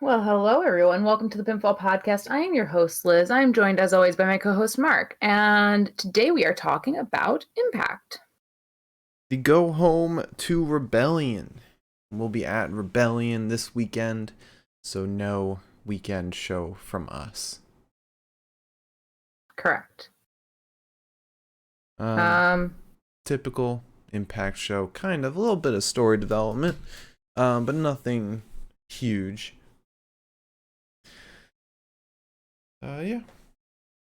Well, hello everyone. Welcome to the Pinfall Podcast. I am your host, Liz. I am joined as always by my co-host Mark, and today we are talking about Impact. The Go Home to Rebellion. We'll be at Rebellion this weekend, so no weekend show from us. Correct. Um, Typical Impact show, kind of a little bit of story development, but nothing huge.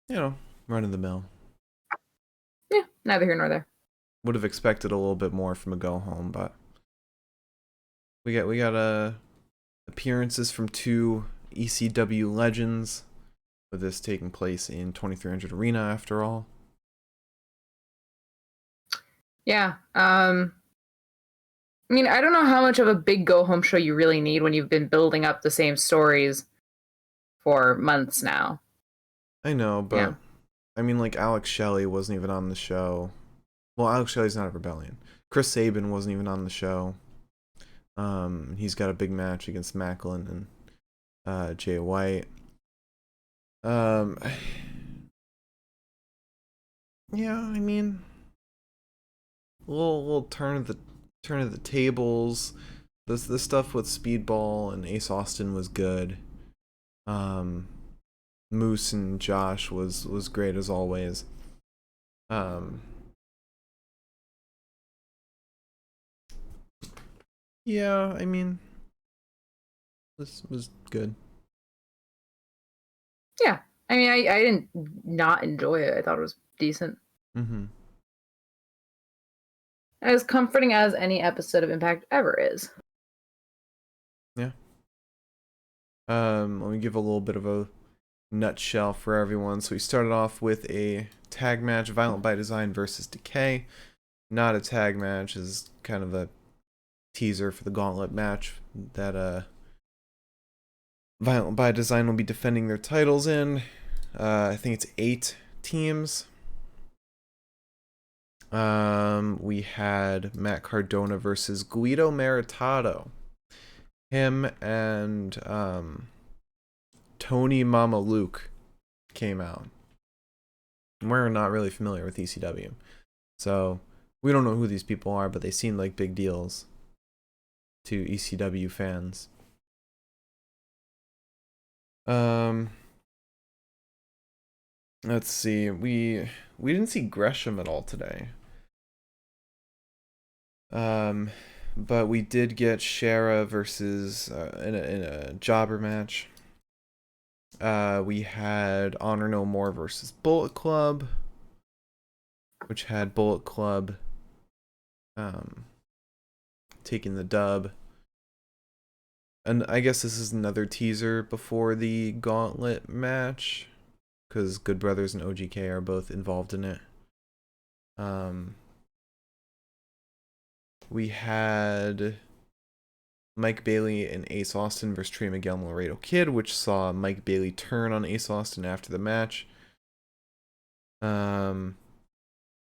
Yeah, run of the mill. Yeah, neither here nor there. Would have expected a little bit more from a Go Home, but we got appearances from two ECW legends, with this taking place in 2300 Arena after all. Yeah. I don't know how much of a big go-home show you really need when you've been building up the same stories for months now. I know, but Yeah. like Alex Shelley wasn't even on the show. Well, Alex Shelley's not a Rebellion. Chris Sabin wasn't even on the show. He's got a big match against Macklin and Jay White. Yeah, a little turn of the tables. The stuff with Speedball and Ace Austin was good. Moose and Josh was great as always. Yeah, this was good. Yeah. I didn't not enjoy it. I thought it was decent. Mm-hmm. As comforting as any episode of Impact ever is. Yeah. Let me give a little bit of a nutshell for everyone. So we started off with a tag match, Violent by Design versus Decay. Not a tag match, is kind of a teaser for the gauntlet match that Violent by Design will be defending their titles in. I think it's 8 teams. We had Matt Cardona versus Guido Meritato. Him and Tony Mama Luke came out. We're not really familiar with ECW, so we don't know who these people are, but they seem like big deals to ECW fans. Let's see. We didn't see Gresham at all today. But we did get Shara versus in a jobber match. We had Honor No More versus Bullet Club, which had Bullet Club taking the dub. And I guess this is another teaser before the gauntlet match, because Good Brothers and OGK are both involved in it. We had Mike Bailey and Ace Austin versus Trey Miguel and Laredo Kid, which saw Mike Bailey turn on Ace Austin after the match. And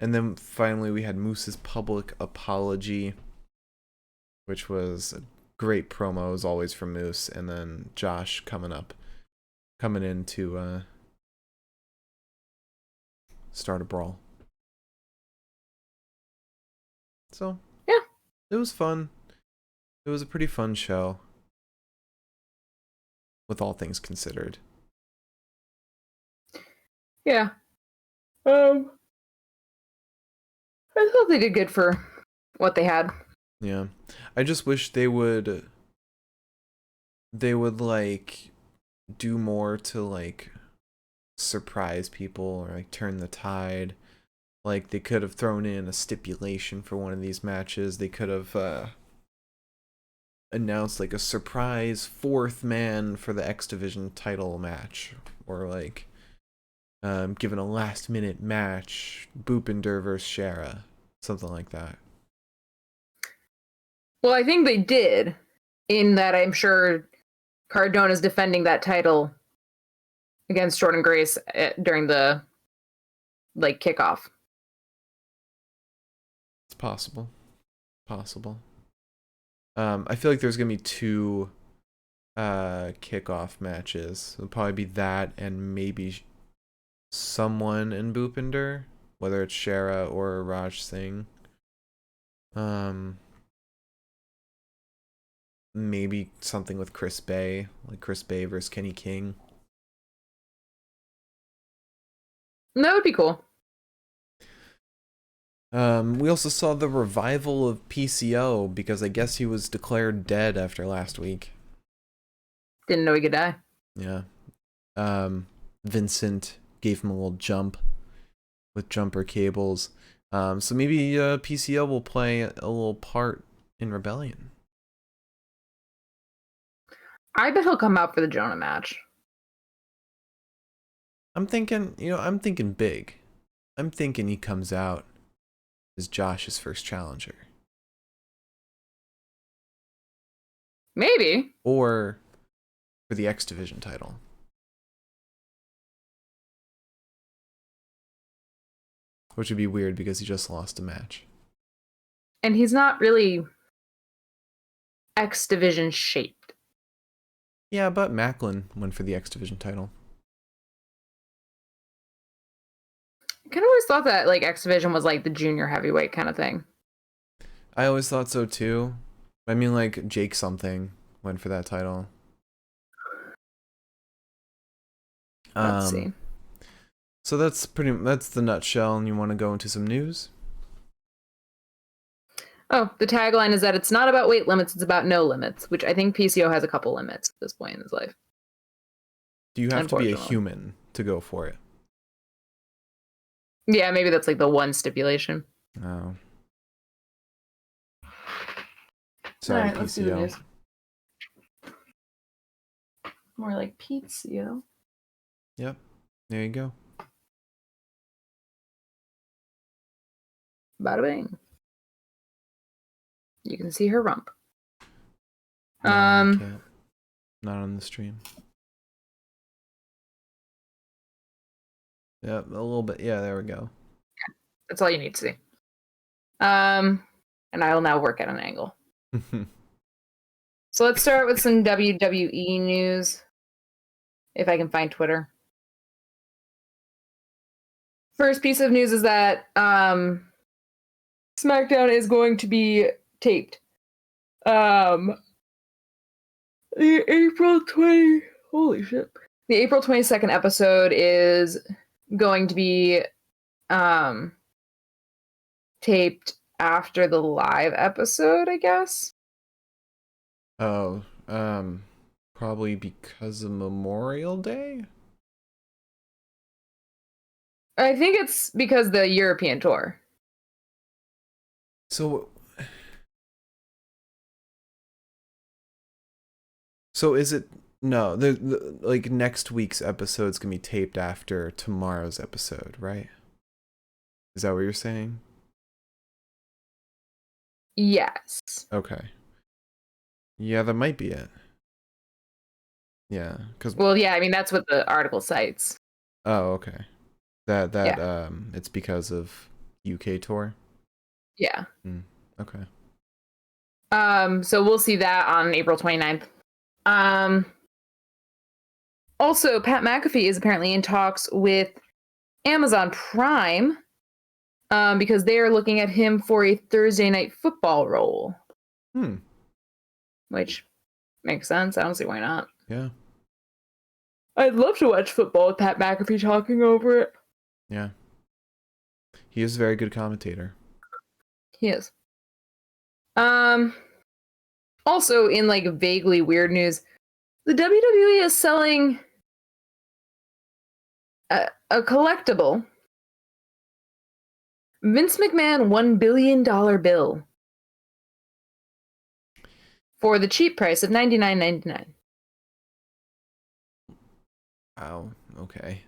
then finally we had Moose's public apology, which was a great promo as always from Moose, and then Josh coming in to start a brawl. So yeah, it was fun. It was a pretty fun show, with all things considered. Yeah. I thought they did good for what they had. Yeah. I just wish they would like do more to like surprise people or like turn the tide. Like they could have thrown in a stipulation for one of these matches. They could have announced like a surprise fourth man for the X Division title match, or like given a last minute match, Boopinder versus Shara, something like that. Well, I think they did, in that I'm sure Cardona's defending that title against Jordan Grace during the kickoff. It's possible. I feel like there's gonna be two kickoff matches. It'll probably be that and maybe someone in Bhupinder, whether it's Shara or Raj Singh. Maybe something with Chris Bay, like Chris Bay versus Kenny King. That would be cool. We also saw the revival of PCO because I guess he was declared dead after last week. Didn't know he could die. Yeah. Vincent gave him a little jump with jumper cables. So maybe PCO will play a little part in Rebellion. I bet he'll come out for the Jonah match. I'm thinking big. I'm thinking he comes out as Josh's first challenger. Maybe. Or for the X Division title. Which would be weird because he just lost a match. And he's not really X Division shaped. Yeah, but Macklin went for the X Division title. I kind of always thought that like X Division was like the junior heavyweight kind of thing. I always thought so too. I mean, like Jake something went for that title. Let's see. So that's the nutshell, and you want to go into some news? Oh, the tagline is that it's not about weight limits, it's about no limits, which I think PCO has a couple limits at this point in his life. Do you have to be a human to go for it? Yeah, maybe that's like the one stipulation. Oh. Sorry, right, let's see what it PCO. is. More like PCO. Yep. There you go. Bada bing. You can see her rump. No, I can't. Not on the stream. Yep, a little bit. Yeah, there we go. That's all you need to see. And I will now work at an angle. So let's start with some WWE news. If I can find Twitter. First piece of news is that SmackDown is going to be taped. The April 22nd episode is going to be taped after the live episode, I guess. Oh, probably because of Memorial Day? I think it's because the European tour. So is it no, like next week's episode's gonna be taped after tomorrow's episode, right? Is that what you're saying? Yes. Okay. Yeah, that might be it. Yeah, because Well, yeah, I mean that's what the article cites. oh, okay. It's because of UK tour. Yeah. Okay. So we'll see that on April 29th. Also, Pat McAfee is apparently in talks with Amazon Prime because they are looking at him for a Thursday night football role. Which makes sense. I don't see why not. Yeah. I'd love to watch football with Pat McAfee talking over it. Yeah. He is a very good commentator. He is. Also, in like vaguely weird news, the WWE is selling a collectible Vince McMahon $1 billion bill for the cheap price of $99.99. Wow. Okay.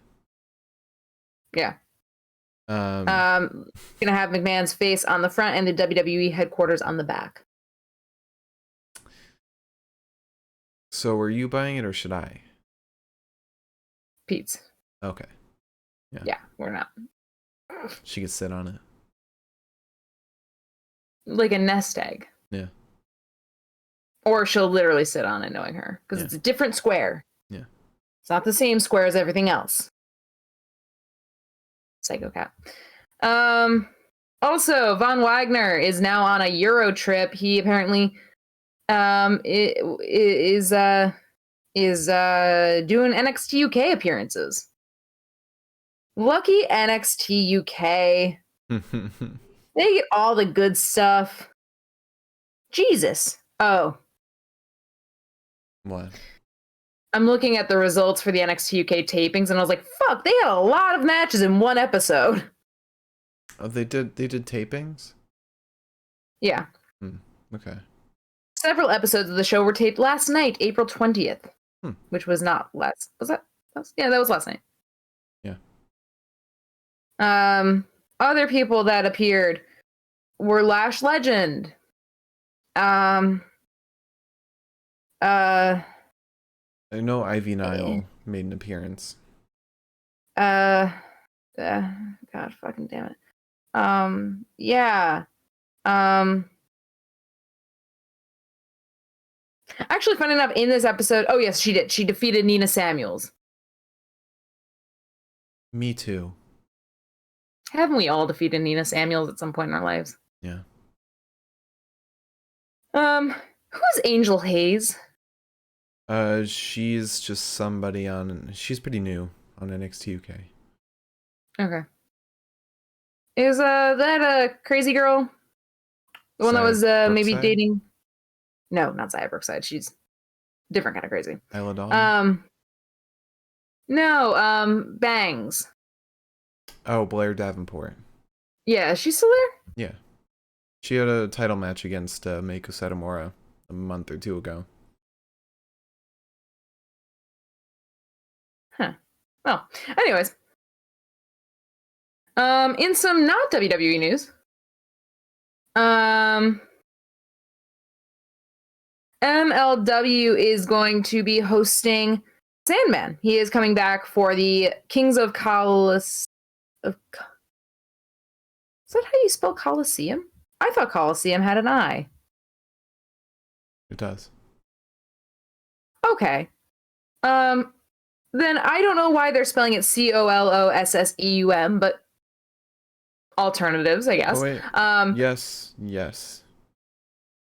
Yeah. Gonna have McMahon's face on the front and the WWE headquarters on the back. So are you buying it or should I? Pete's. Okay. Yeah, we're not. She could sit on it. Like a nest egg. Yeah. Or she'll literally sit on it knowing her. Because it's a different square. Yeah. It's not the same square as everything else. Psycho cat. Also, Von Wagner is now on a Euro trip. He apparently is doing NXT UK appearances. Lucky NXT UK. They get all the good stuff. Jesus. Oh. What? I'm looking at the results for the NXT UK tapings, and I was like, fuck, they had a lot of matches in one episode. Oh, they did tapings? Yeah. Okay. Several episodes of the show were taped last night, April 20th. Which was not last. Was that? Yeah, that was last night. Yeah. Other people that appeared were Lash Legend. I know Ivy Nile made an appearance. God fucking damn it. Yeah. Actually, funny enough, in this episode, oh yes, she did. She defeated Nina Samuels. Me too. Haven't we all defeated Nina Samuels at some point in our lives? Yeah. Who's Angel Hayes? She's just somebody on. She's pretty new on NXT UK. Okay. Is that a crazy girl? The one that was maybe dating? No, not Zaya Brookside. She's a different kind of crazy. Isla Dawn? No, Bangs. Oh, Blair Davenport. Yeah, is she still there? Yeah. She had a title match against Meiko Satomura a month or two ago. Huh. Well, anyways. In some not WWE news, MLW is going to be hosting Sandman. He is coming back for the Kings of Is that how you spell Coliseum? I thought Coliseum had an I. It does. Okay. Then I don't know why they're spelling it COLOSSEUM, but alternatives, I guess. Oh, wait. Yes.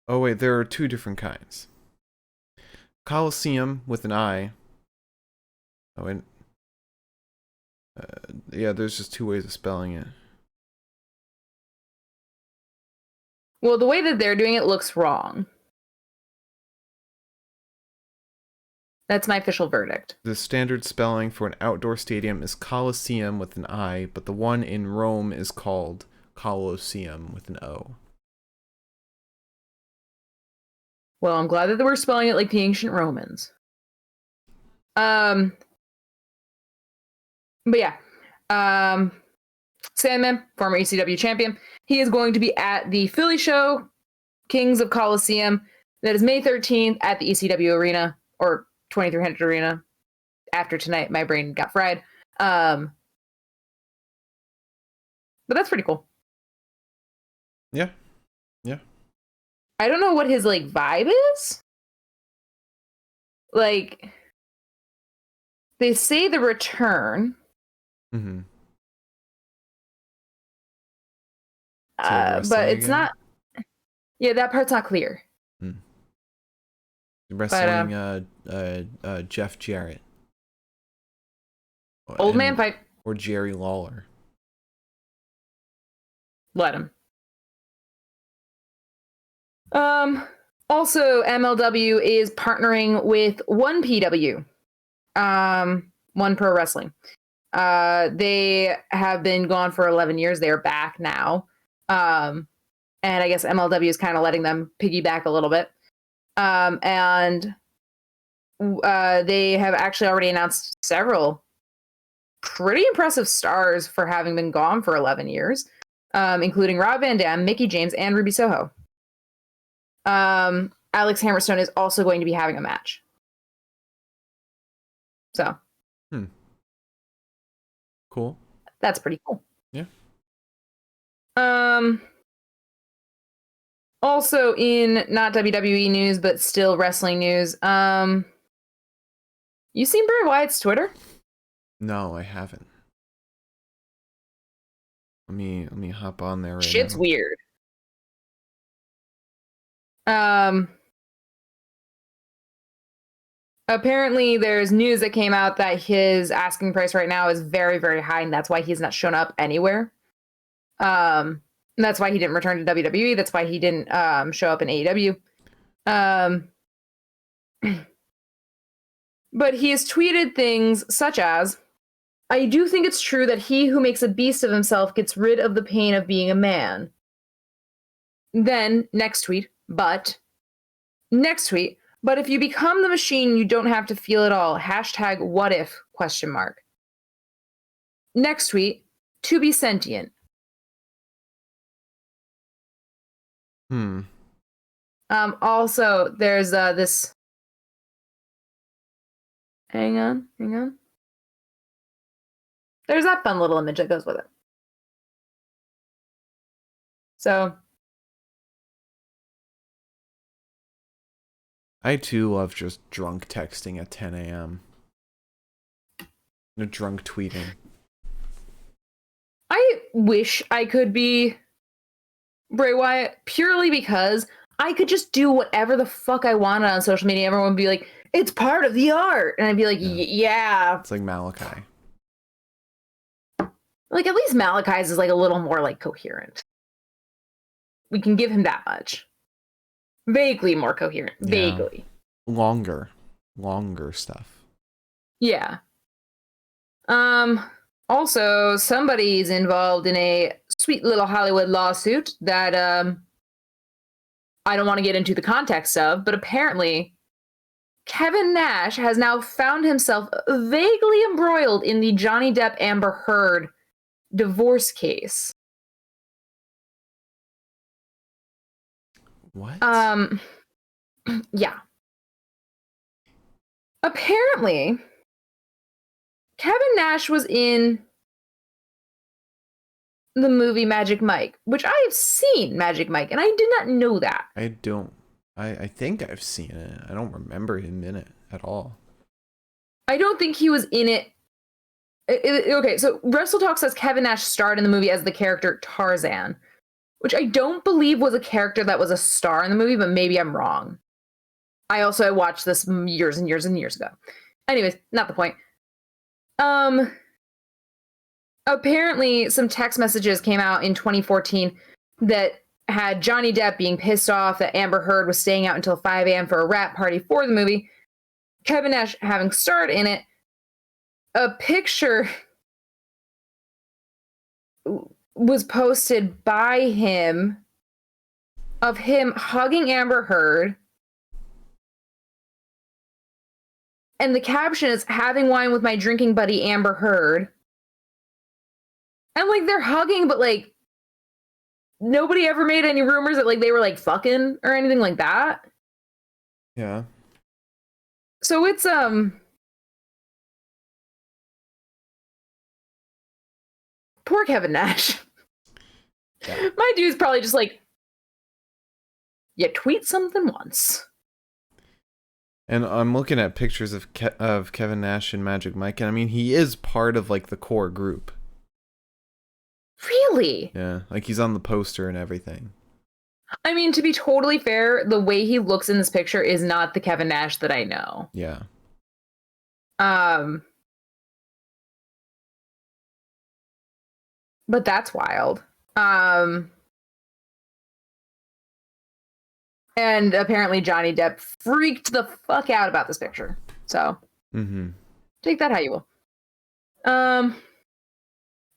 Oh, wait, there are two different kinds. Coliseum with an I. Oh, and yeah, there's just two ways of spelling it. Well, the way that they're doing it looks wrong. That's my official verdict. The standard spelling for an outdoor stadium is Coliseum with an I, but the one in Rome is called Colosseum with an O. Well, I'm glad that we're spelling it like the ancient Romans. But yeah. Sandman, former ECW champion, he is going to be at the Philly show, Kings of Coliseum. That is May 13th at the ECW Arena, or 2300 Arena. After tonight, my brain got fried. But that's pretty cool. Yeah. I don't know what his vibe is. They say the return. Mm-hmm. But it's again? Not. Yeah, that part's not clear. Wrestling Jeff Jarrett. Old man fight. Or Jerry Lawler. Let him. Also, MLW is partnering with 1PW. One Pro Wrestling. They have been gone for 11 years. They're back now. And I guess MLW is kind of letting them piggyback a little bit. And they have actually already announced several pretty impressive stars for having been gone for 11 years, including Rob Van Dam, Mickie James, and Ruby Soho. Alex Hammerstone is also going to be having a match. So. Cool. That's pretty cool. Yeah. Also in not WWE news, but still wrestling news. You seen Bray Wyatt's Twitter? No, I haven't. Let me hop on there right Shit's now. weird. Apparently there's news that came out that his asking price right now is very, very high, and that's why he's not shown up anywhere. That's why he didn't return to WWE. That's why he didn't show up in AEW. But he has tweeted things such as, I do think it's true that he who makes a beast of himself gets rid of the pain of being a man. Then, next tweet, but if you become the machine, you don't have to feel it all. Hashtag what if, question mark. Next tweet, to be sentient. Also, there's this. Hang on. There's that fun little image that goes with it. So. I too love just drunk texting at 10 a.m. Drunk tweeting. I wish I could be Bray Wyatt purely because I could just do whatever the fuck I wanted on social media. Everyone would be like, it's part of the art. And I'd be like, yeah. It's like Malachi. Like, at least Malachi's is like a little more like coherent. We can give him that much. Vaguely more coherent. Yeah. Vaguely. Longer stuff. Yeah. Also, somebody's involved in a sweet little Hollywood lawsuit that I don't want to get into the context of, but apparently Kevin Nash has now found himself vaguely embroiled in the Johnny Depp Amber Heard divorce case. What? Yeah. Apparently, Kevin Nash was in the movie Magic Mike, which I have seen Magic Mike, and I did not know that. I think I've seen it. I don't remember him in it at all. I don't think he was in it. Okay, so WrestleTalk says Kevin Nash starred in the movie as the character Tarzan, which I don't believe was a character that was a star in the movie, but maybe I'm wrong. I watched this years and years and years ago. Anyways, not the point. Apparently some text messages came out in 2014 that had Johnny Depp being pissed off that Amber Heard was staying out until 5 a.m. for a wrap party for the movie, Kevin Nash having starred in it. A picture was posted by him of him hugging Amber Heard. And the caption is, having wine with my drinking buddy Amber Heard. And like they're hugging, but like nobody ever made any rumors that like they were like fucking or anything like that. Yeah. So it's poor Kevin Nash. Yeah. My dude's probably just like, you tweet something once. And I'm looking at pictures of Kevin Nash and Magic Mike, and I mean, he is part of like the core group. Really? Yeah, like he's on the poster and everything. I mean, to be totally fair, the way he looks in this picture is not the Kevin Nash that I know. Yeah. But that's wild. And apparently Johnny Depp freaked the fuck out about this picture. So take that how you will. All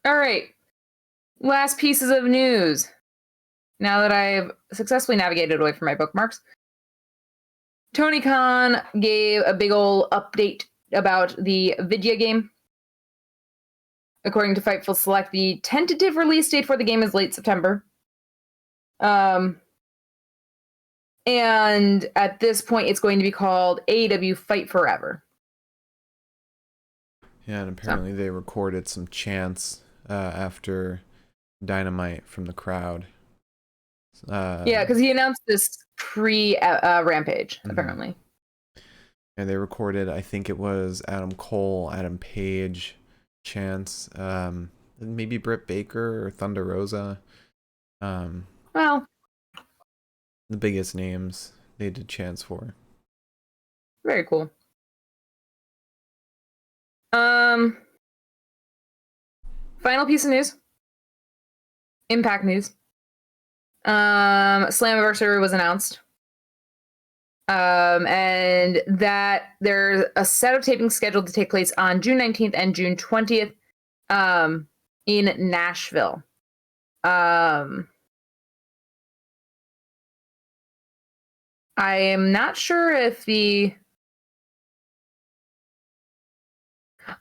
right. Last pieces of news. Now that I've successfully navigated away from my bookmarks, Tony Khan gave a big ol' update about the video game. According to Fightful Select, the tentative release date for the game is late September. And at this point, it's going to be called AEW Fight Forever. Yeah, and apparently they recorded some chants after Dynamite from the crowd. Yeah, because he announced this pre Rampage, apparently. And they recorded, I think it was Adam Cole, Adam Page, Chance, maybe Britt Baker or Thunder Rosa. Well, the biggest names they did chants for. Very cool. Final piece of news. Impact news. Slammiversary was announced. And that there's a set of tapings scheduled to take place on June 19th and June 20th in Nashville. I am not sure if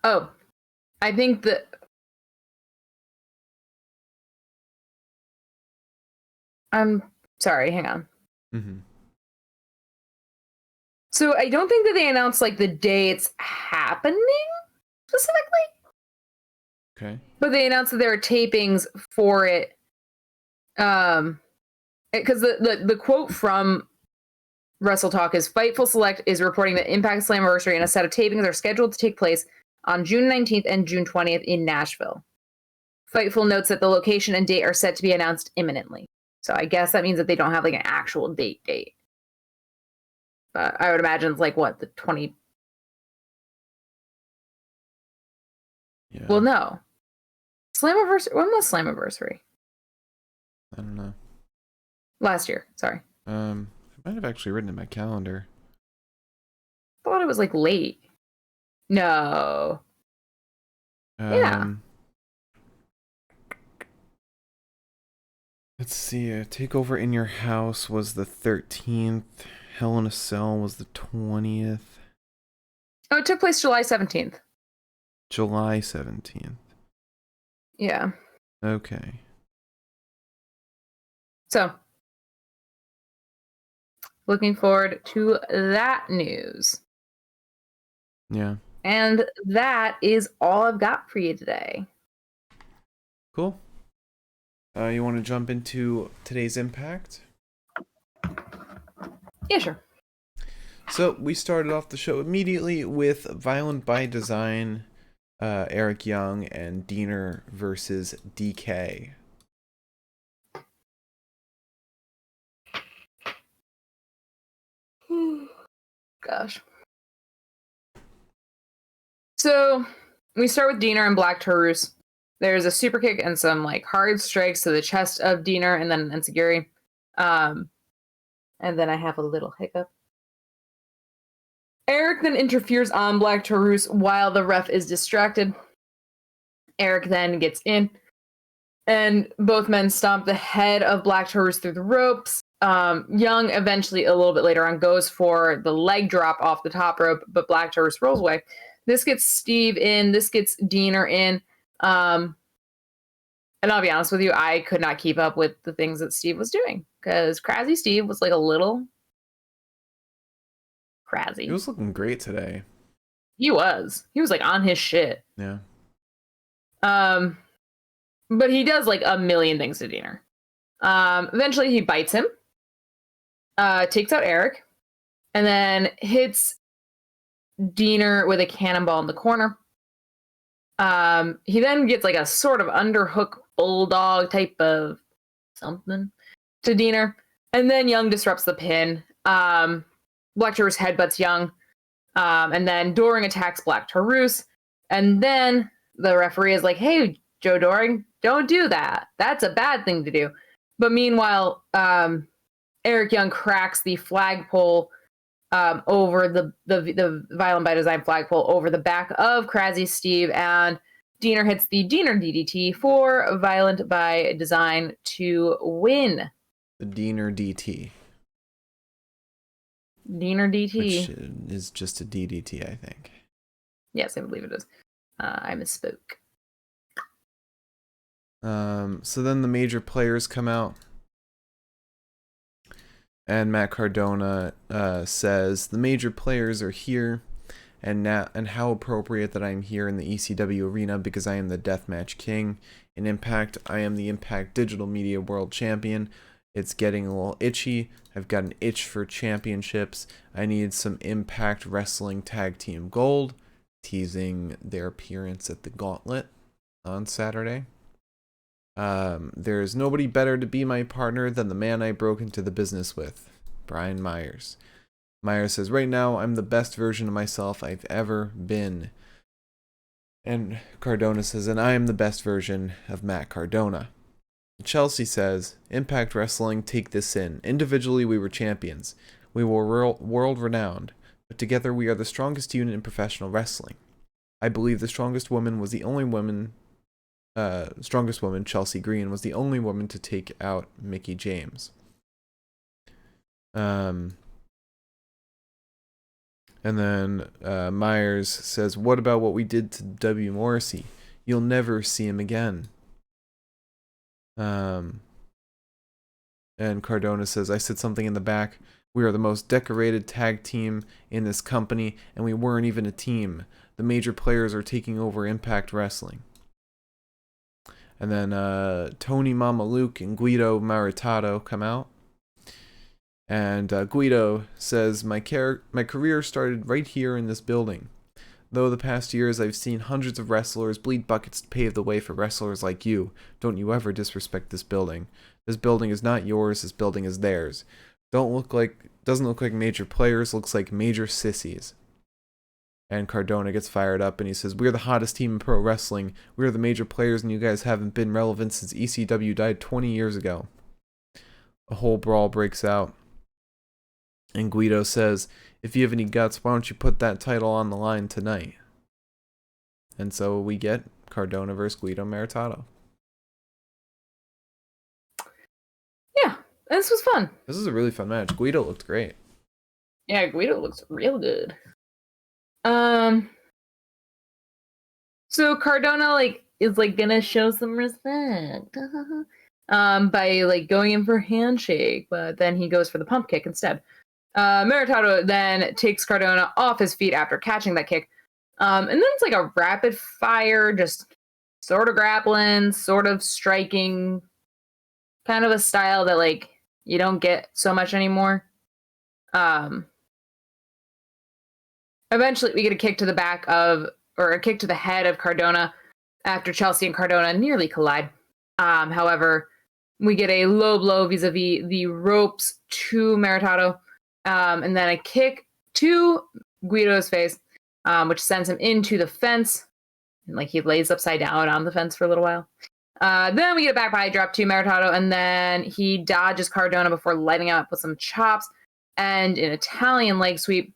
I think that I'm sorry, hang on. So I don't think that they announced like the day it's happening specifically. Okay. But they announced that there are tapings for it. Because the quote from Wrestle Talk is Fightful Select is reporting that Impact Slammiversary and a set of tapings are scheduled to take place on June 19th and June 20th in Nashville. Fightful notes that the location and date are set to be announced imminently. So I guess that means that they don't have like an actual date. But I would imagine it's like what, the 20. Yeah. Well, no. Slammiversary. When was Slammiversary? I don't know. Last year. Sorry. I might have actually written in my calendar. I thought it was like late. No. Yeah. Let's see. Takeover in Your House was the 13th. Hell in a Cell was the 20th. Oh, it took place July 17th. July 17th. Yeah. Okay. So, looking forward to that news. Yeah. And that is all I've got for you today. Cool. You want to jump into today's Impact? Yeah, sure. So we started off the show immediately with Violent by Design, Eric Young and Diener versus DK. Gosh. So we start with Diener and Black Taurus. There's a super kick and some like hard strikes to the chest of Diener and then Enziguri. And then I have a little hiccup. Eric then interferes on Black Taurus while the ref is distracted. Eric then gets in, and both men stomp the head of Black Taurus through the ropes. Young eventually, a little bit later on, goes for the leg drop off the top rope, but Black Taurus rolls away. This gets Steve in. This gets Diener in. And I'll be honest with you, I could not keep up with the things that Steve was doing because Crazy Steve was like a little crazy. He was looking great today. He was like on his shit. Yeah. But he does like a million things to Diener. Eventually he bites him, takes out Eric, and then hits Diener with a cannonball in the corner. He then gets like a sort of underhook bulldog type of something to Diener, and then Young disrupts the pin. Black Taurus headbutts Young, and then Doring attacks Black Taurus, and then the referee is like, "Hey, Joe Doring, don't do that. That's a bad thing to do." But meanwhile, Eric Young cracks the flagpole over the Violent by Design flagpole over the back of Crazy Steve, and Diener hits the Diener DDT for Violent by Design to win. The Diener DT. Diener DT. Which is just a DDT, I think. Yes, I believe it is. I misspoke. So then the major players come out. And Matt Cardona says, the major players are here, and how appropriate that I am here in the ECW arena because I am the Deathmatch King. In Impact, I am the Impact Digital Media World Champion. It's getting a little itchy. I've got an itch for championships. I need some Impact Wrestling Tag Team Gold, teasing their appearance at the Gauntlet on Saturday. There's nobody better to be my partner than the man I broke into the business with, Brian Myers. Myers says, right now, I'm the best version of myself I've ever been. And Cardona says, and I am the best version of Matt Cardona. Chelsea says, Impact Wrestling, take this in. Individually, we were champions. We were world renowned. But together, we are the strongest unit in professional wrestling. I believe the strongest woman, Chelsea Green, was the only woman to take out Mickie James. And then Myers says, what about what we did to W. Morrissey? You'll never see him again. And Cardona says, I said something in the back. We are the most decorated tag team in this company, and we weren't even a team. The major players are taking over Impact Wrestling. And then Tony Mama Luke and Guido Maritado come out. And Guido says, my career started right here in this building. Though the past years I've seen hundreds of wrestlers bleed buckets to pave the way for wrestlers like you, don't you ever disrespect this building. This building is not yours, this building is theirs. Doesn't look like major players, looks like major sissies. And Cardona gets fired up and he says, we're the hottest team in pro wrestling. We're the major players and you guys haven't been relevant since ECW died 20 years ago. A whole brawl breaks out. And Guido says, if you have any guts, why don't you put that title on the line tonight? And so we get Cardona versus Guido Meritato. Yeah, this was fun. This is a really fun match. Guido looked great. Yeah, Guido looks real good. So Cardona is gonna show some respect. By going in for a handshake, but then he goes for the pump kick instead. Meritato then takes Cardona off his feet after catching that kick. And then it's like a rapid fire, just sort of grappling, sort of striking, kind of a style that you don't get so much anymore. Eventually we get a kick to the back or a kick to the head of Cardona after Chelsea and Cardona nearly collide. However, we get a low blow vis-a-vis the ropes to Meritato. And then a kick to Guido's face, which sends him into the fence. And he lays upside down on the fence for a little while. Then we get a back body drop to Meritato, and then he dodges Cardona before lighting him up with some chops and an Italian leg sweep.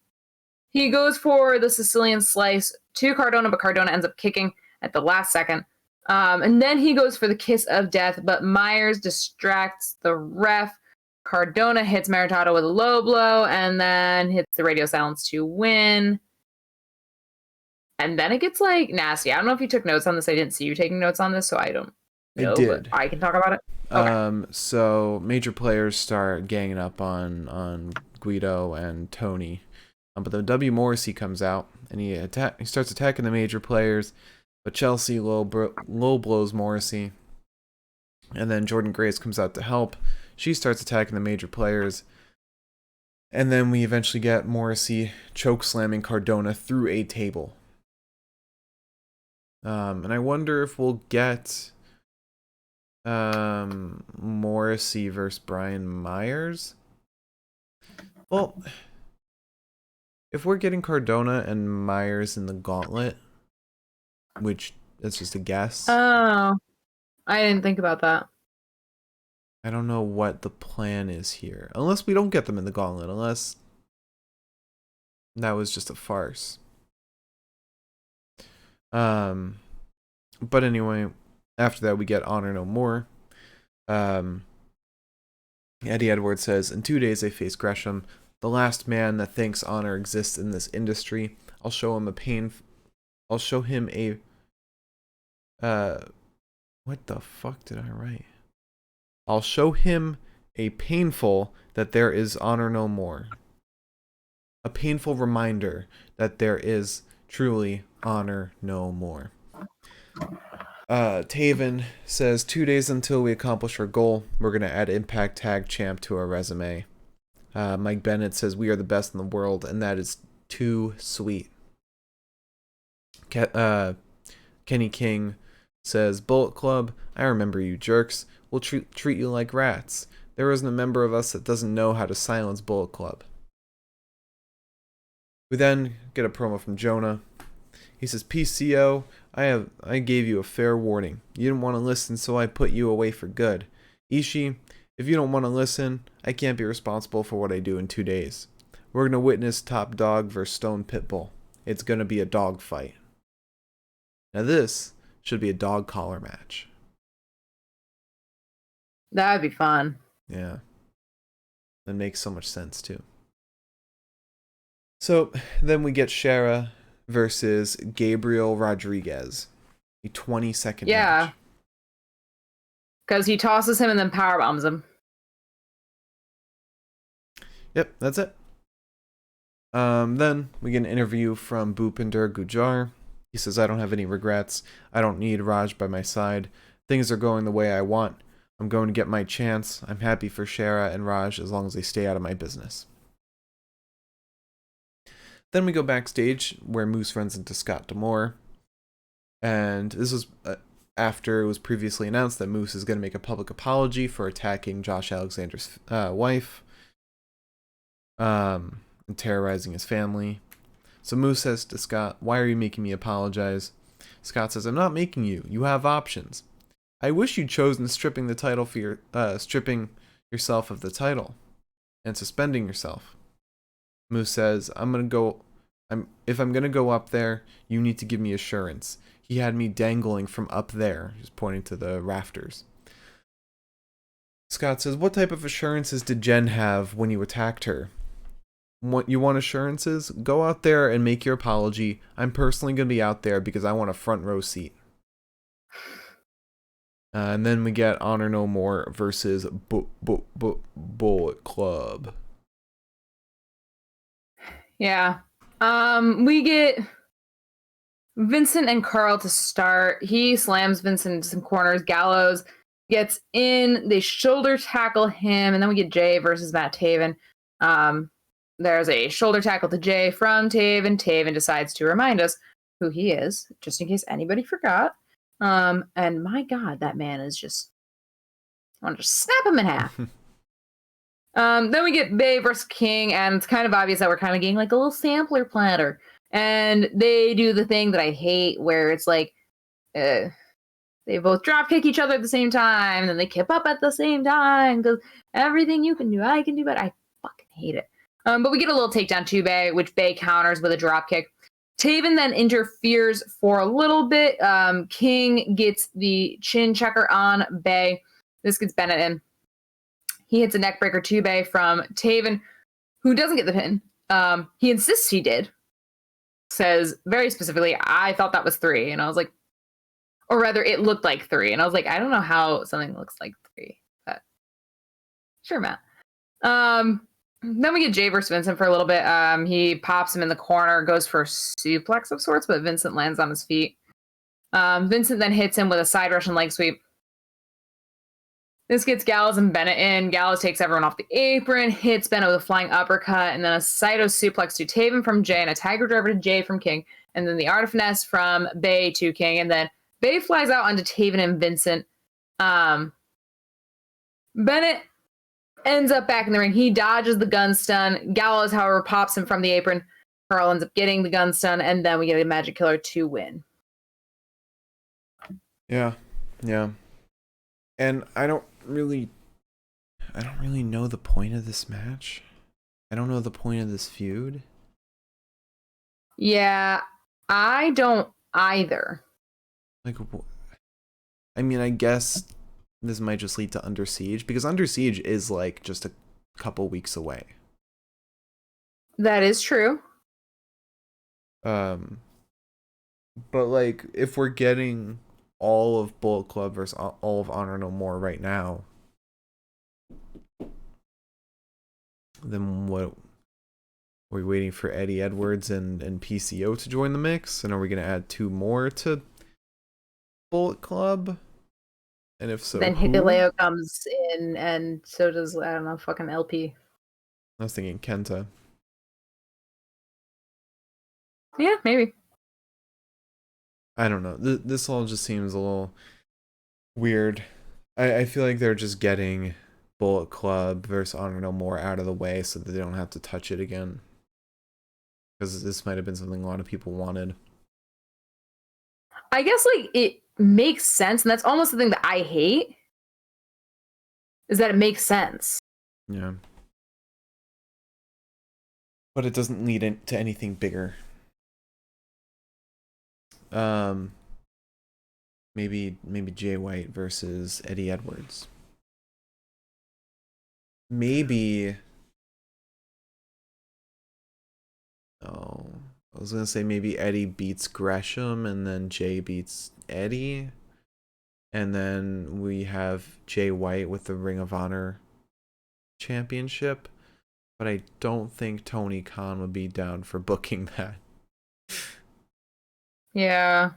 He goes for the Sicilian slice to Cardona, but Cardona ends up kicking at the last second. And then he goes for the kiss of death, but Myers distracts the ref. Cardona hits Meritato with a low blow and then hits the radio silence to win. And then it gets nasty. I don't know if you took notes on this. I didn't see you taking notes on this, so I don't know. I did. But I can talk about it. Okay. So major players start ganging up on Guido and Tony. But the W. Morrissey comes out and he starts attacking the major players. But Chelsea low blows Morrissey. And then Jordan Grace comes out to help. She starts attacking the major players. And then we eventually get Morrissey chokeslamming Cardona through a table. And I wonder if we'll get Morrissey versus Brian Myers. Well, if we're getting Cardona and Myers in the gauntlet, which that's just a guess. Oh, I didn't think about that. I don't know what the plan is here. Unless we don't get them in the gauntlet. Unless that was just a farce. But anyway, after that we get Honor No More. Eddie Edwards says, in 2 days I face Gresham, the last man that thinks honor exists in this industry. I'll show him what the fuck did I write? I'll show him a painful that there is honor no more. A painful reminder that there is truly honor no more. Tavin says 2 days until we accomplish our goal, we're gonna add Impact Tag Champ to our resume. Mike Bennett says we are the best in the world, and that is too sweet. Kenny King says, Bullet Club, I remember you jerks. We'll treat you like rats. There isn't a member of us that doesn't know how to silence Bullet Club. We then get a promo from Jonah. He says, PCO, I gave you a fair warning. You didn't want to listen, so I put you away for good. Ishii, if you don't want to listen, I can't be responsible for what I do in 2 days. We're going to witness Top Dog versus Stone Pitbull. It's going to be a dog fight. Now this should be a dog collar match. That would be fun. Yeah. That makes so much sense too. So then we get Shara versus Gabriel Rodriguez. A 20-second match. Yeah. Because he tosses him and then powerbombs him. Yep, that's it. Then we get an interview from Bhupinder Gujjar. He says, I don't have any regrets. I don't need Raj by my side. Things are going the way I want. I'm going to get my chance. I'm happy for Shara and Raj as long as they stay out of my business. Then we go backstage where Moose runs into Scott D'Amore. And this was after it was previously announced that Moose is going to make a public apology for attacking Josh Alexander's wife. And terrorizing his family. So Moose says to Scott, why are you making me apologize? Scott says, I'm not making you. You have options. I wish you'd chosen stripping the title for your stripping yourself of the title and suspending yourself. Moose says, if I'm gonna go up there, you need to give me assurance. He had me dangling from up there, just pointing to the rafters. Scott says, what type of assurances did Jen have when you attacked her? You want assurances? Go out there and make your apology. I'm personally going to be out there because I want a front row seat. And then we get Honor No More versus Bullet Club. Yeah. We get Vincent and Carl to start. He slams Vincent into some corners. Gallows gets in. They shoulder tackle him. And then we get Jay versus Matt Tavin. There's a shoulder tackle to Jay from Tavin. Tavin decides to remind us who he is, just in case anybody forgot. And my God, that man is just... I want to just snap him in half. Then we get Bay versus King, and it's kind of obvious that we're kind of getting like a little sampler platter. And they do the thing that I hate, where it's like they both drop kick each other at the same time, and then they kip up at the same time, because everything you can do, I can do, but I fucking hate it. But we get a little takedown to Bay, which Bay counters with a drop kick. Tavin then interferes for a little bit. King gets the chin checker on Bay. This gets Bennett in. He hits a neck breaker to Bay from Tavin, who doesn't get the pin. He insists he did. Says very specifically, I thought that was 3. And I was like, or rather, it looked like 3. And I was like, I don't know how something looks like 3. But sure, Matt. Then we get Jay versus Vincent for a little bit. He pops him in the corner, goes for a suplex of sorts, but Vincent lands on his feet. Vincent then hits him with a side Russian leg sweep. This gets Gallows and Bennett in. Gallows takes everyone off the apron, hits Bennett with a flying uppercut, and then a Saito suplex to Tavin from Jay, and a Tiger Driver to Jay from King, and then the Art of Finesse from Bay to King, and then Bay flies out onto Tavin and Vincent. Bennett ends up back in the ring. He dodges the gun stun. Gallows, however, pops him from the apron. Carl ends up getting the gun stun, and then we get a Magic Killer to win. Yeah. And I don't really know the point of this match. I don't know the point of this feud. Yeah, I don't either. Like, I mean, I guess this might just lead to Under Siege, because Under Siege is like just a couple weeks away. That is true. But like, if we're getting all of Bullet Club versus all of Honor No More right now, then what? Are we waiting for Eddie Edwards and PCO to join the mix? And are we going to add 2 more to Bullet Club? And if so, Then who? Hikuleo comes in, and so does, I don't know, fucking LP. I was thinking Kenta. Yeah, maybe. I don't know. This all just seems a little weird. I feel like they're just getting Bullet Club versus Honor No More out of the way so that they don't have to touch it again. Because this might have been something a lot of people wanted. I guess, like, it makes sense, and that's almost the thing that I hate, is that it makes sense. Yeah. But it doesn't lead into anything bigger. Maybe Jay White versus Eddie Edwards. Maybe. Oh, I was gonna say maybe Eddie beats Gresham and then Jay beats Eddie, and then we have Jay White with the Ring of Honor championship. But I don't think Tony Khan would be down for booking that. Yeah.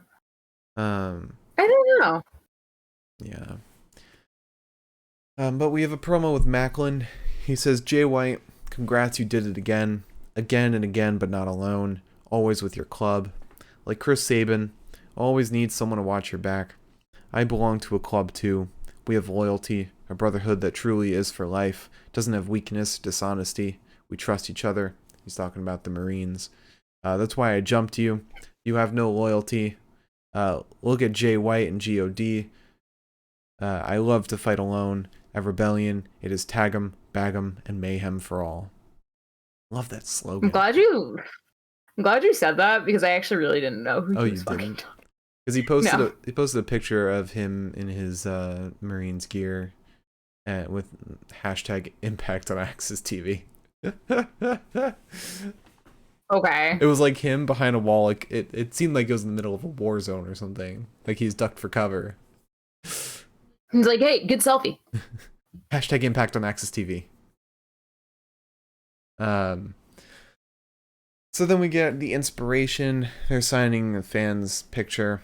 I don't know. Yeah. But we have a promo with Macklin. He says, Jay White, congrats, you did it again. Again and again, but not alone. Always with your club. Like Chris Sabin, always need someone to watch your back. I belong to a club too. We have loyalty, a brotherhood that truly is for life. Doesn't have weakness, dishonesty. We trust each other. He's talking about the Marines. That's why I jumped you. You have no loyalty. Look at Jay White and God. I love to fight alone. At Rebellion, it is tag 'em, bag 'em, and mayhem for all. Love that slogan. I'm glad you said that, because I actually really didn't know who he was fucking. Because he posted a picture of him in his Marines gear with hashtag Impact on Access TV. Okay. It was like him behind a wall. Like it seemed like it was in the middle of a war zone or something. Like he's ducked for cover. He's like, hey, good selfie. Hashtag Impact on Access TV. So then we get the inspiration. They're signing the fans' picture.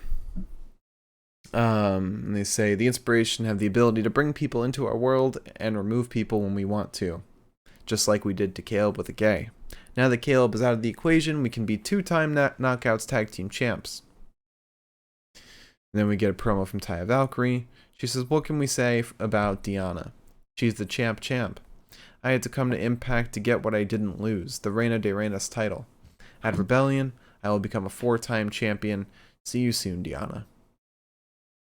And they say the inspiration have the ability to bring people into our world and remove people when we want to. Just like we did to Caleb with a gay. Now that Caleb is out of the equation, we can be 2-time Knockouts tag team champs. And then we get a promo from Taya Valkyrie. She says, what can we say about Deanna? She's the champ. I had to come to Impact to get what I didn't lose, the Reina de Reinas title. At Rebellion, I will become a 4-time champion. See you soon, Deanna.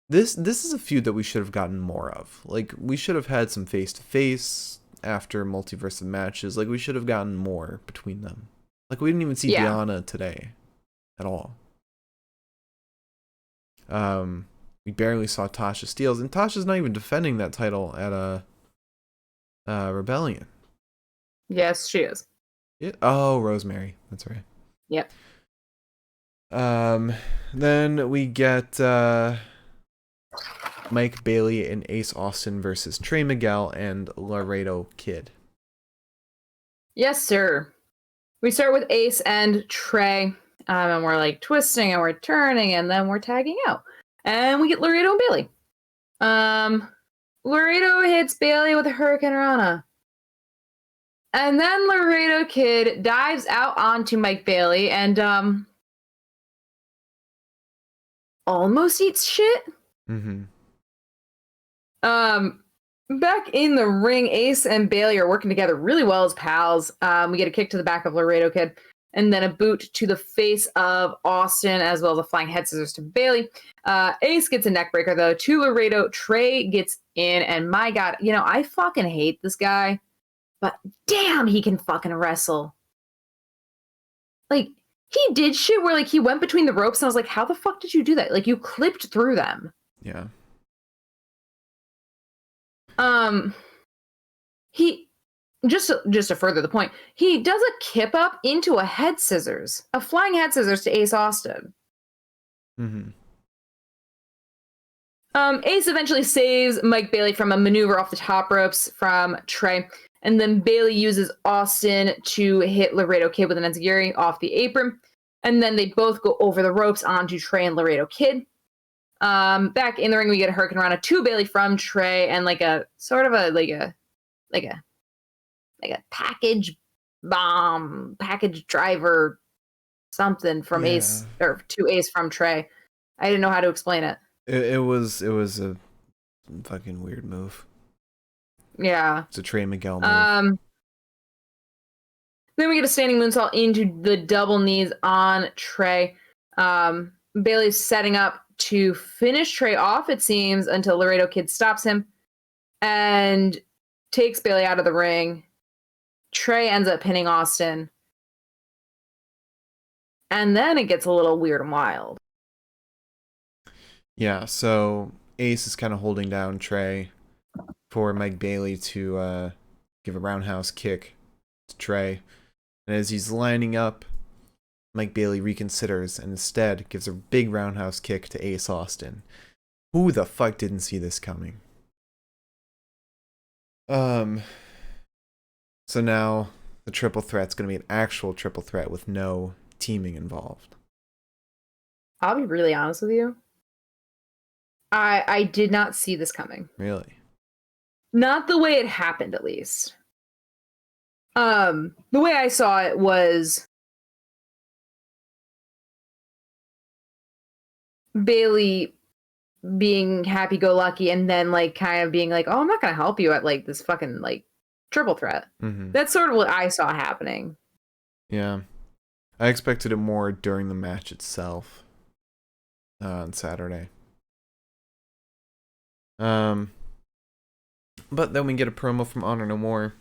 This is a feud that we should have gotten more of. Like, we should have had some face-to-face after multiverse of matches. Like, we should have gotten more between them. Like, we didn't even see Deanna today at all. We barely saw Tasha Steelz, and Tasha's not even defending that title at Rebellion. Yes, she is. Oh, Rosemary. That's right. Yep. Then we get Mike Bailey and Ace Austin versus Trey Miguel and Laredo Kid. Yes, sir. We start with Ace and Trey, and we're like twisting and we're turning, and then we're tagging out. And we get Laredo and Bailey. Laredo hits Bailey with a Hurricane Rana. And then Laredo Kid dives out onto Mike Bailey and almost eats shit. Mm-hmm. Back in the ring, Ace and Bailey are working together really well as pals. We get a kick to the back of Laredo Kid, and then a boot to the face of Austin, as well as a flying head scissors to Bailey. Ace gets a neck breaker, though, to Laredo. Trey gets in, and my God, I fucking hate this guy, but damn, he can fucking wrestle. Like, he did shit where, like, he went between the ropes, and I was like, how the fuck did you do that? Like, you clipped through them. Yeah. He just to further the point, he does a kip up into a head scissors, a flying head scissors to Ace Austin. Mm-hmm. Ace eventually saves Mike Bailey from a maneuver off the top ropes from Trey, and then Bailey uses Austin to hit Laredo Kid with an enziguri off the apron, and then they both go over the ropes onto Trey and Laredo Kid. Back in the ring, we get a Hurricane Rana to Bailey from Trey, and like a sort of a package bomb, package driver, something from Ace or to Ace from Trey. I didn't know how to explain it. It was a fucking weird move. Yeah. It's a Trey Miguel move. Then we get a standing moonsault into the double knees on Trey. Bailey's setting up to finish Trey off, it seems, until Laredo Kid stops him and takes Bailey out of the ring. Trey ends up pinning Austin. And then it gets a little weird and wild. Yeah, so Ace is kind of holding down Trey for Mike Bailey to give a roundhouse kick to Trey. And as he's lining up, Mike Bailey reconsiders and instead gives a big roundhouse kick to Ace Austin. Who the fuck didn't see this coming? So now the triple threat's going to be an actual triple threat with no teaming involved. I'll be really honest with you. I did not see this coming. Really? Not the way it happened, at least. The way I saw it was Bailey being happy-go-lucky and then like kind of being like, oh, I'm not gonna help you at like this fucking like triple threat. Mm-hmm. That's sort of what I saw happening. Yeah. I expected it more during the match itself on Saturday. But then we get a promo from Honor No More.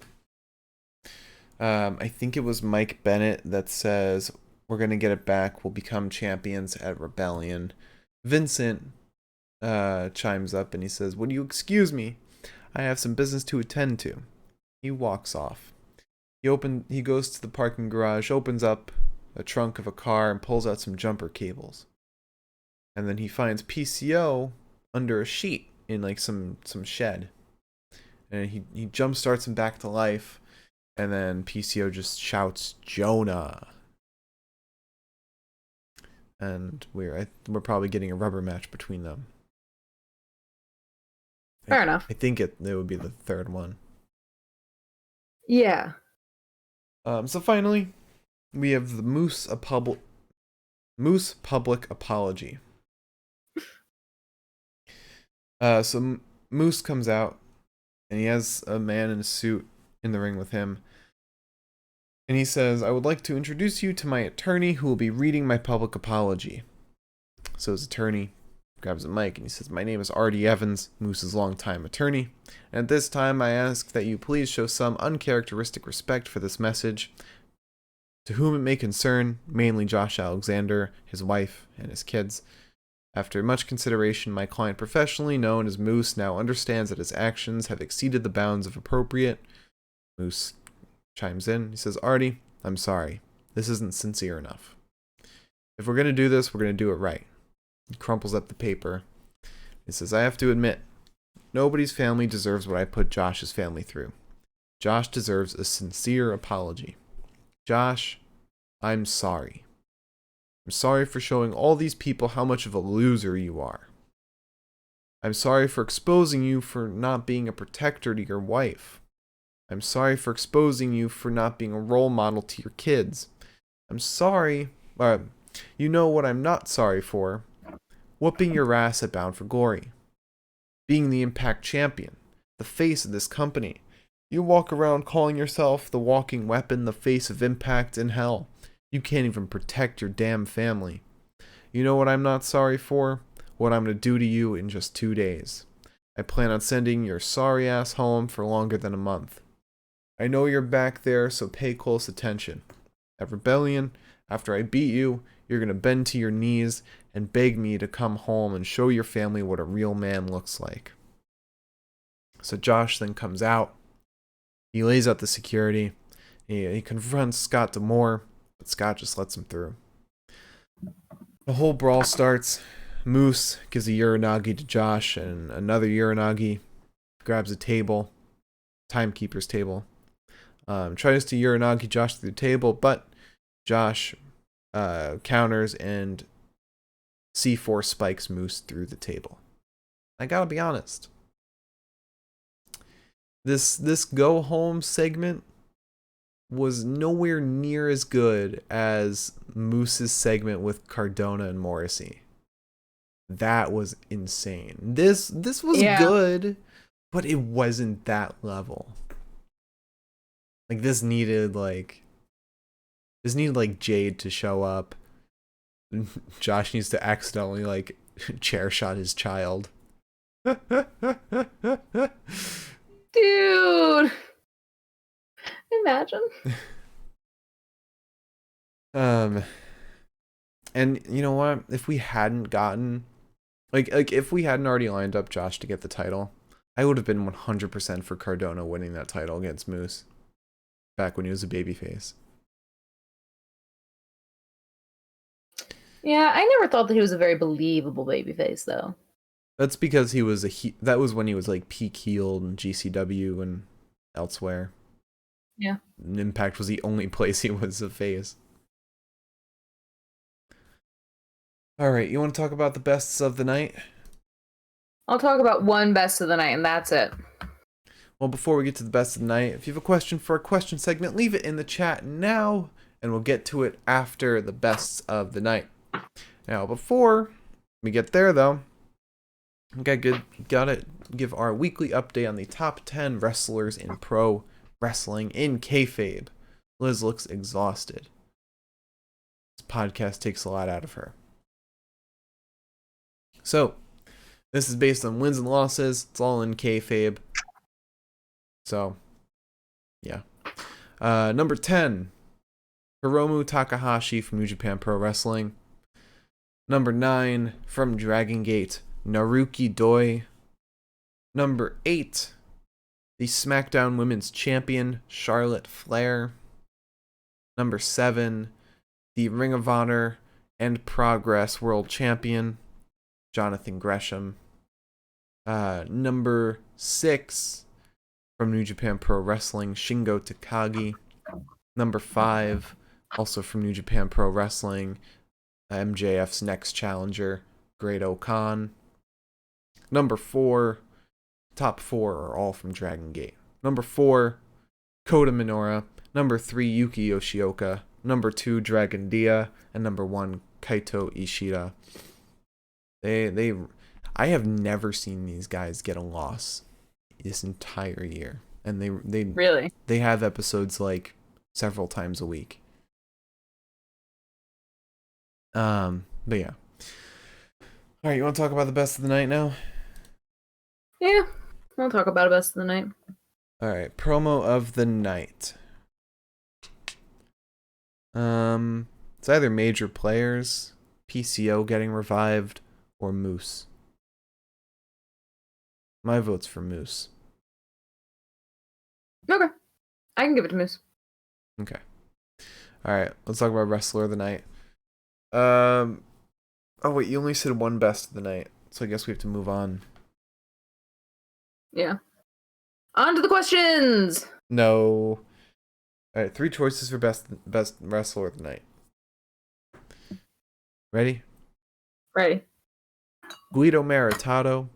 I think it was Mike Bennett that says, we're going to get it back. We'll become champions at Rebellion. Vincent chimes up and he says, would you excuse me? I have some business to attend to. He walks off. He goes to the parking garage, opens up a trunk of a car and pulls out some jumper cables. And then he finds PCO under a sheet in like some shed. And he jump starts him back to life. And then PCO just shouts, Jonah. And we're probably getting a rubber match between them. Fair enough. I think it would be the third one. Yeah. So finally, we have the Moose public apology. So Moose comes out, and he has a man in a suit in the ring with him. And he says, I would like to introduce you to my attorney who will be reading my public apology. So his attorney grabs a mic and he says, my name is R.D. Evans, Moose's longtime attorney. And at this time, I ask that you please show some uncharacteristic respect for this message. To whom it may concern, mainly Josh Alexander, his wife, and his kids. After much consideration, my client, professionally known as Moose, now understands that his actions have exceeded the bounds of appropriate. Moose chimes in. He says, Artie, I'm sorry. This isn't sincere enough. If we're going to do this, we're going to do it right. He crumples up the paper. He says, I have to admit, nobody's family deserves what I put Josh's family through. Josh deserves a sincere apology. Josh, I'm sorry. I'm sorry for showing all these people how much of a loser you are. I'm sorry for exposing you for not being a protector to your wife. I'm sorry for exposing you for not being a role model to your kids. I'm sorry. You know what I'm not sorry for? Whooping your ass at Bound for Glory. Being the Impact Champion. The face of this company. You walk around calling yourself the walking weapon, the face of Impact in hell. You can't even protect your damn family. You know what I'm not sorry for? What I'm going to do to you in just 2 days. I plan on sending your sorry ass home for longer than a month. I know you're back there, so pay close attention. At Rebellion, after I beat you, you're going to bend to your knees and beg me to come home and show your family what a real man looks like. So Josh then comes out. He lays out the security. He confronts Scott D'Amore, but Scott just lets him through. The whole brawl starts. Moose gives a Uranagi to Josh, and another Uranagi grabs a table, timekeeper's table. Tries to Uranagi Josh through the table, but Josh counters and C4 spikes Moose through the table. I gotta be honest. This go home segment was nowhere near as good as Moose's segment with Cardona and Morrissey. That was insane. This was good, but it wasn't that level. Like this needed Jade to show up. Josh needs to accidentally like chair shot his child. Dude. Imagine. And you know what? If we hadn't gotten like if we hadn't already lined up Josh to get the title, I would have been 100% for Cardona winning that title against Moose back when he was a babyface. Yeah, I never thought that he was a very believable babyface, though. That's because he was that was when he was like peak heeled in GCW and elsewhere. Yeah. Impact was the only place he was a face. All right, you want to talk about the bests of the night? I'll talk about one best of the night, and that's it. Well, before we get to the best of the night, if you have a question for our question segment, leave it in the chat now, and we'll get to it after the bests of the night. Now, before we get there, though, we gotta give our weekly update on the top 10 wrestlers in pro wrestling in kayfabe. Liz looks exhausted. This podcast takes a lot out of her. So, this is based on wins and losses. It's all in kayfabe. So, yeah. Number 10, Hiromu Takahashi from New Japan Pro Wrestling. Number 9, from Dragon Gate, Naruki Doi. Number 8, the SmackDown Women's Champion, Charlotte Flair. Number 7, the Ring of Honor and Progress World Champion, Jonathan Gresham. Number 6, from New Japan Pro Wrestling, Shingo Takagi. Number 5, also from New Japan Pro Wrestling, MJF's next challenger, Great Khan. Number 4, top 4 are all from Dragon Gate. Number 4, Kota Minoura. Number 3, Yuki Yoshioka. Number 2, Dragon Dia. And number 1, Kaito Ishida. I have never seen these guys get a loss this entire year. And they Really? They have episodes like several times a week. But yeah. All right, you want to talk about the best of the night now? Yeah, we'll talk about it best of the night. All right, promo of the night. It's either major players, PCO getting revived, or Moose. My vote's for Moose. Okay, I can give it to Moose. Okay. All right, let's talk about wrestler of the night. Oh wait, you only said one best of the night, so I guess we have to move on. Yeah. On to the questions! No. All right, 3 choices for best wrestler of the night. Ready? Ready. Guido Meritato,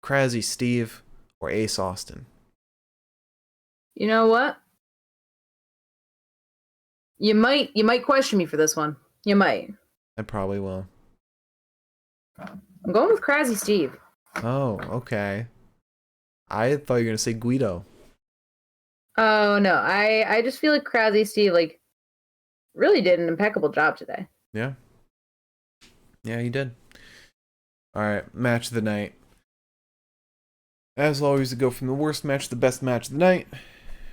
Crazy Steve, or Ace Austin? You know what? You might question me for this one. You might. I probably will. I'm going with Crazy Steve. Oh, okay. I thought you were gonna say Guido. Oh no, I just feel like Crazy Steve like really did an impeccable job today. Yeah. Yeah, he did. All right, match of the night. As always, we go from the worst match to the best match of the night,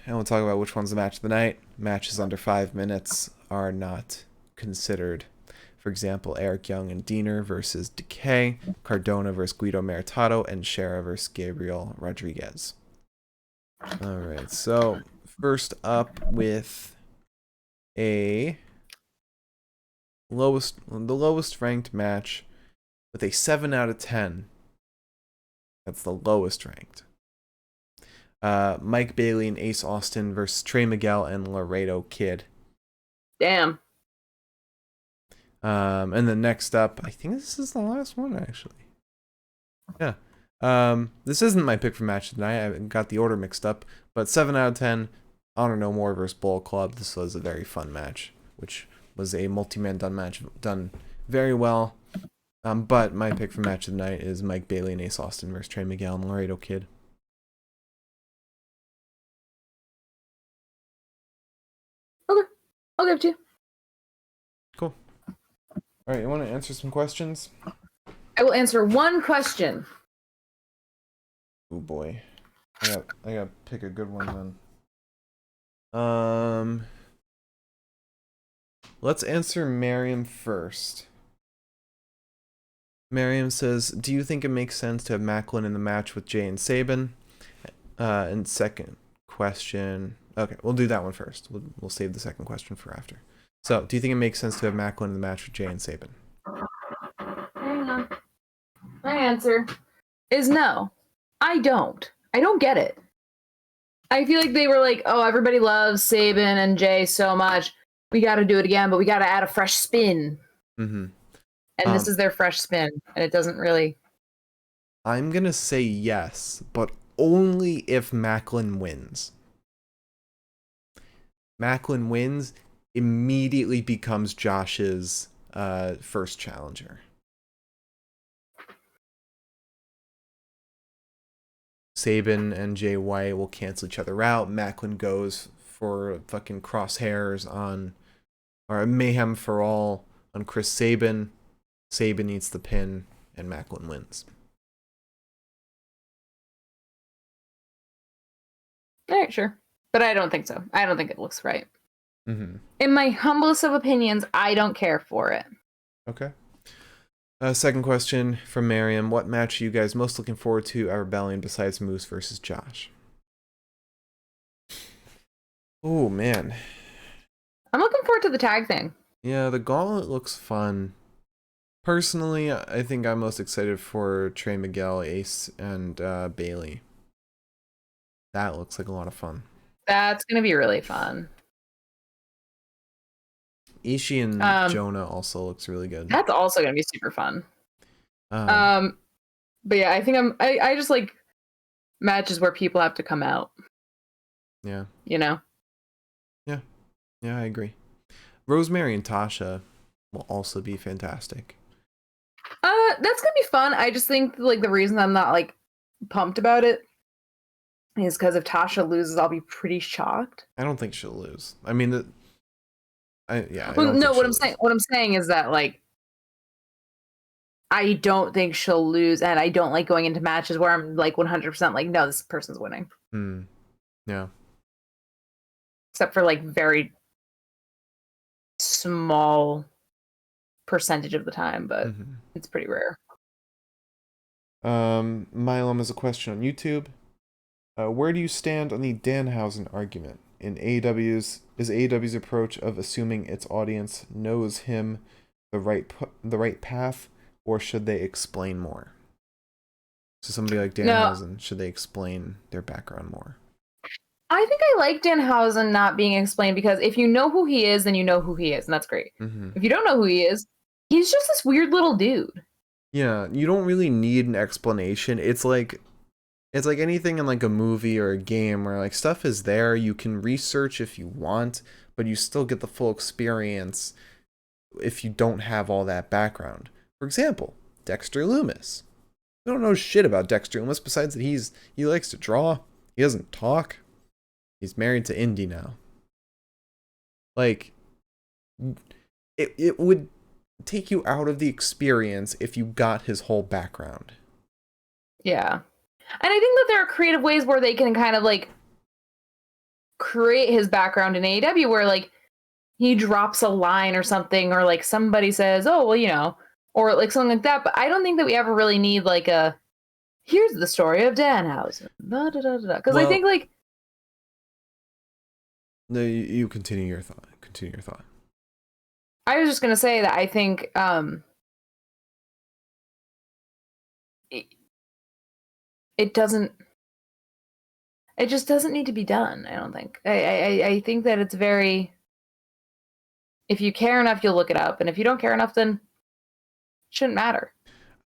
and we'll talk about which one's the match of the night. Matches under 5 minutes are not considered. For example, Eric Young and Diener versus Decay, Cardona versus Guido Meritato, and Shera versus Gabriel Rodriguez. All right, so first up with the lowest ranked match with a 7 out of 10. That's the lowest ranked. Mike Bailey and Ace Austin versus Trey Miguel and Laredo Kid. Damn. And then next up, I think this is the last one actually. Yeah. This isn't my pick for match tonight. I got the order mixed up, but 7 out of 10. Honor No More versus Bullet Club. This was a very fun match, which was a multi-man done match done very well. But my pick for match of the night is Mike Bailey and Ace Austin versus Trey Miguel and Laredo Kid. Okay, I'll give it to you. Cool. All right, you want to answer some questions? I will answer one question. Oh boy, I gotta pick a good one then. Let's answer Miriam first. Miriam says, do you think it makes sense to have Macklin in the match with Jay and Sabin? And second question, okay, we'll do that one first. We'll save the second question for after. So, do you think it makes sense to have Macklin in the match with Jay and Sabin? Hang on. My answer is no. I don't get it. I feel like they were like, oh, everybody loves Sabin and Jay so much. We got to do it again, but we got to add a fresh spin. Mm-hmm. And this is their fresh spin, and it doesn't really... I'm going to say yes, but only if Macklin wins. Macklin wins, immediately becomes Josh's first challenger. Sabin and Jay White will cancel each other out. Macklin goes for fucking crosshairs on, or mayhem for all on Chris Sabin. Sabin eats the pin, and Macklin wins. All right, sure. But I don't think so. I don't think it looks right. Mm-hmm. In my humblest of opinions, I don't care for it. Okay. Second question from Miriam. What match are you guys most looking forward to at Rebellion besides Moose versus Josh? Oh, man. I'm looking forward to the tag thing. Yeah, the gauntlet looks fun. Personally, I think I'm most excited for Trey Miguel, Ace, and Bailey. That looks like a lot of fun. That's going to be really fun. Ishii and Jonah also looks really good. That's also going to be super fun. But yeah, I think I just like matches where people have to come out. Yeah. You know? Yeah. Yeah, I agree. Rosemary and Tasha will also be fantastic. That's gonna be fun. I just think like the reason I'm not like pumped about it is because if Tasha loses, I'll be pretty shocked. I don't think she'll lose. I mean, what I'm saying is that like I don't think she'll lose, and I don't like going into matches where I'm like 100% like, no, this person's winning. Yeah. Except for like very small percentage of the time, but it's pretty rare. Mylum has a question on YouTube. Where do you stand on the Danhausen argument? Is AEW's approach of assuming its audience knows him the right path, or should they explain more? So somebody like Danhausen, should they explain their background more? I think I like Danhausen not being explained, because if you know who he is, then you know who he is, and that's great. If you don't know who he is, he's just this weird little dude. Yeah, you don't really need an explanation. It's like anything in like a movie or a game where like stuff is there, you can research if you want, but you still get the full experience if you don't have all that background. For example, Dexter Lumis. We don't know shit about Dexter Lumis besides that he likes to draw. He doesn't talk. He's married to Indy now. Like, it would take you out of the experience if you got his whole background. Yeah. And I think that there are creative ways where they can kind of like create his background in AEW, where like he drops a line or something, or like somebody says, oh, well, you know, or like something like that. But I don't think that we ever really need like here's the story of Danhausen. Because I think like... No, you continue your thought. I was just going to say that I think it just doesn't need to be done, I don't think. I think that it's very... If you care enough, you'll look it up. And if you don't care enough, then it shouldn't matter.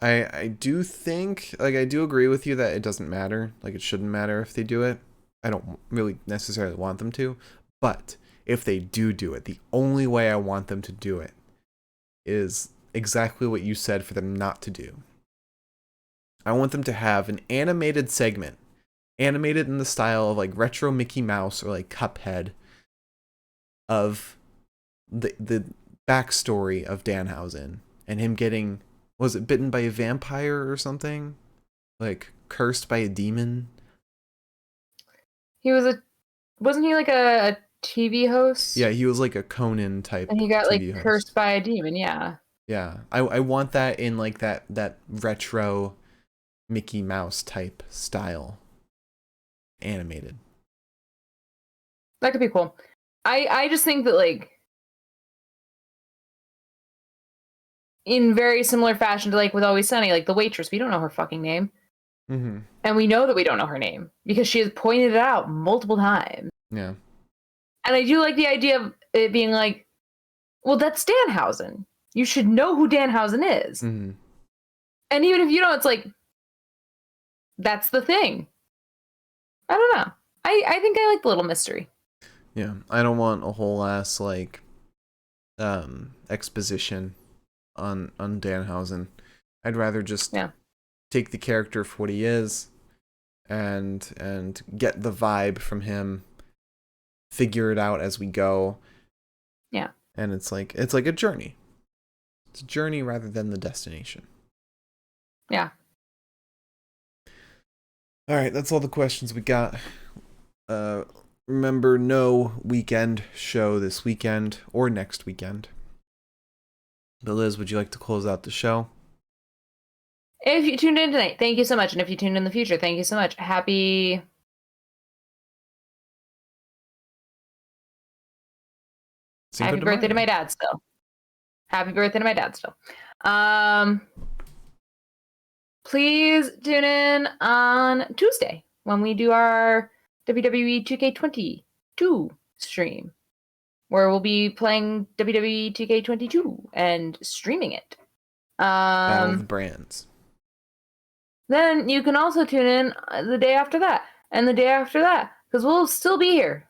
I do think, like, I do agree with you that it doesn't matter. Like, it shouldn't matter if they do it. I don't really necessarily want them to. But if they do it, the only way I want them to do it is exactly what you said for them not to do. I want them to have an animated segment. Animated in the style of, like, retro Mickey Mouse or, like, Cuphead. Of the backstory of Danhausen. And him getting... Was it bitten by a vampire or something? Like, cursed by a demon? Wasn't he like a TV host? Yeah, he was like a Conan type and he got TV like host. Cursed by a demon, yeah. Yeah, I want that in like that retro Mickey Mouse type style. Animated. That could be cool. I just think that, like, in very similar fashion to, like, with Always Sunny, like, the waitress, we don't know her fucking name. Mm-hmm. And we know that we don't know her name because she has pointed it out multiple times. Yeah. And I do like the idea of it being like, well, that's Danhausen. You should know who Danhausen is. Mm-hmm. And even if you don't, it's like, that's the thing. I don't know. I think I like the little mystery. Yeah, I don't want a whole ass, like, exposition on Danhausen. I'd rather just take the character for what he is and get the vibe from him, figure it out as we go. Yeah. And it's like a journey. It's a journey rather than the destination. Yeah. All right, that's all the questions we got. Remember, no weekend show this weekend or next weekend. But Liz, would you like to close out the show? If you tuned in tonight, thank you so much. And if you tuned in the future, thank you so much. Happy birthday to my dad still. Happy birthday to my dad still. Please tune in on Tuesday when we do our WWE 2K22 stream, where we'll be playing WWE 2K22 and streaming it. Battle of the Brands. Then you can also tune in the day after that and the day after that, because we'll still be here.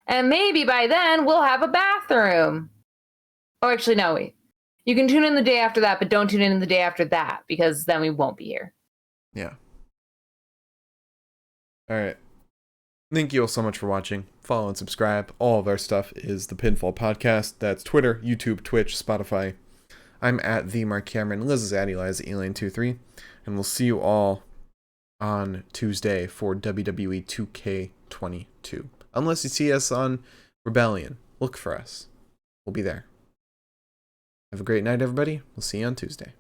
And maybe by then we'll have a bathroom. Oh, actually, no, wait. You can tune in the day after that, but don't tune in the day after that, because then we won't be here. Yeah. All right. Thank you all so much for watching. Follow and subscribe. All of our stuff is the Pinfall Podcast. That's Twitter, YouTube, Twitch, Spotify. I'm at the Mark Cameron. Liz is at Eliza Elaine23. And we'll see you all on Tuesday for WWE 2K22. Unless you see us on Rebellion, look for us. We'll be there. Have a great night, everybody. We'll see you on Tuesday.